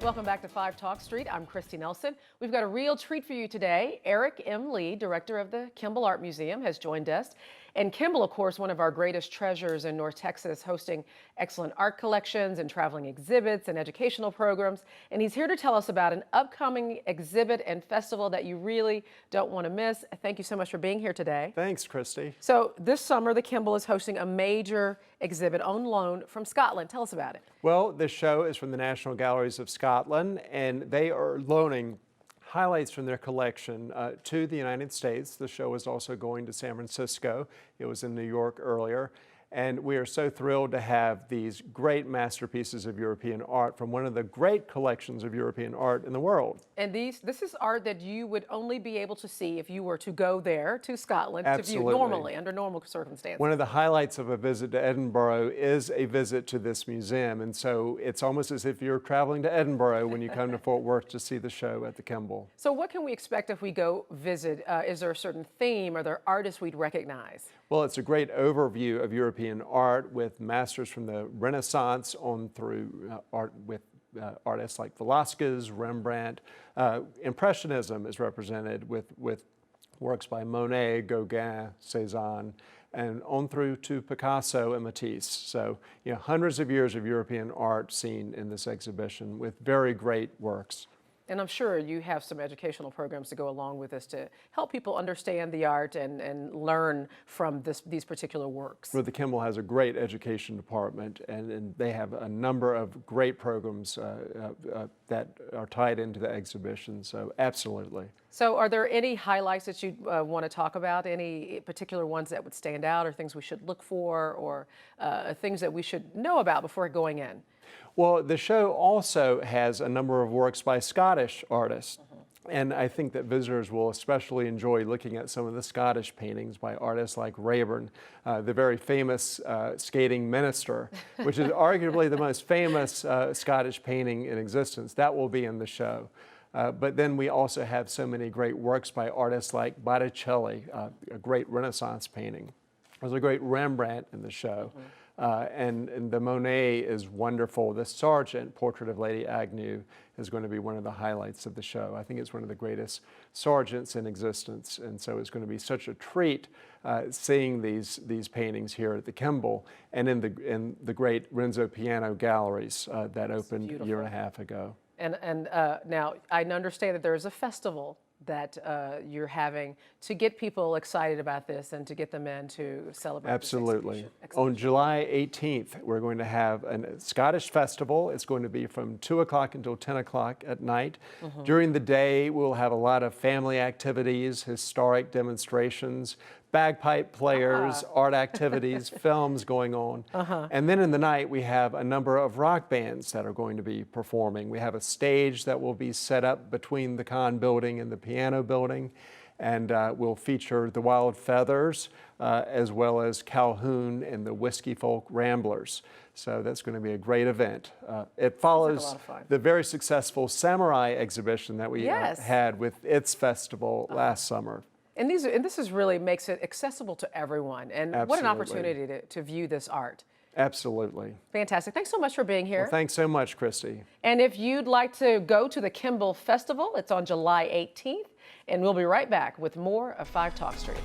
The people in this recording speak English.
Welcome back to 5 Talk Street. I'm Christy Nelson. We've got a real treat for you today. Eric M. Lee, director of the Kimbell Art Museum, has joined us. And Kimbell, of course, one of our greatest treasures in North Texas, hosting excellent art collections and traveling exhibits and educational programs. And he's here to tell us about an upcoming exhibit and festival that you really don't want to miss. Thank you so much for being here today. Thanks, Christy. So this summer, the Kimbell is hosting a major exhibit on loan from Scotland. Tell us about it. Well, this show is from the National Galleries of Scotland, and they are loaning highlights from their collection to the United States. The show is also going to San Francisco. It was in New York earlier. And we are so thrilled to have these great masterpieces of European art from one of the great collections of European art in the world. And this is art that you would only be able to see if you were to go there to Scotland Absolutely. to view normally, under normal circumstances. One of the highlights of a visit to Edinburgh is a visit to this museum. And so it's almost as if you're traveling to Edinburgh when you come to Fort Worth to see the show at the Kimbell. So what can we expect if we go visit? Is there a certain theme? Are there artists we'd recognize? Well, it's a great overview of European art with masters from the Renaissance on through art with artists like Velázquez, Rembrandt. Impressionism is represented with works by Monet, Gauguin, Cézanne, and on through to Picasso and Matisse. So, hundreds of years of European art seen in this exhibition with very great works. And I'm sure you have some educational programs to go along with this to help people understand the art and learn from these particular works. Well, the Kimbell has a great education department, and they have a number of great programs that are tied into the exhibition, so absolutely. So are there any highlights that you want to talk about, any particular ones that would stand out, or things we should look for, or things that we should know about before going in? Well, the show also has a number of works by Scottish artists. And I think that visitors will especially enjoy looking at some of the Scottish paintings by artists like Raeburn, the very famous skating minister, which is arguably the most famous Scottish painting in existence. That will be in the show. But then we also have so many great works by artists like Botticelli, a great Renaissance painting. There's a great Rembrandt in the show. And the Monet is wonderful. The Sargent portrait of Lady Agnew is going to be one of the highlights of the show. I think it's one of the greatest Sargents in existence, and so it's going to be such a treat seeing these paintings here at the Kimbell and in the great Renzo Piano galleries that opened a year and a half ago. And now I understand that there is a festival that you're having to get people excited about this and to get them in to celebrate. Absolutely. This exhibition. On July 18th, we're going to have a Scottish festival. It's going to be from 2 o'clock until 10 o'clock at night. During the day, we'll have a lot of family activities, historic demonstrations, bagpipe players, art activities, films going on. And then in the night, we have a number of rock bands that are going to be performing. We have a stage that will be set up between the Con building and the piano building, and we'll feature the Wild Feathers, as well as Calhoun and the Whiskey Folk Ramblers. So that's going to be a great event. It follows the very successful Samurai exhibition that we had with its festival last summer. And this is really makes it accessible to everyone. And what an opportunity to view this art. Absolutely. Fantastic. Thanks so much for being here. Well, thanks so much, Christy. And if you'd like to go to the Kimbell Festival, it's on July 18th. And we'll be right back with more of 5 Talk Street.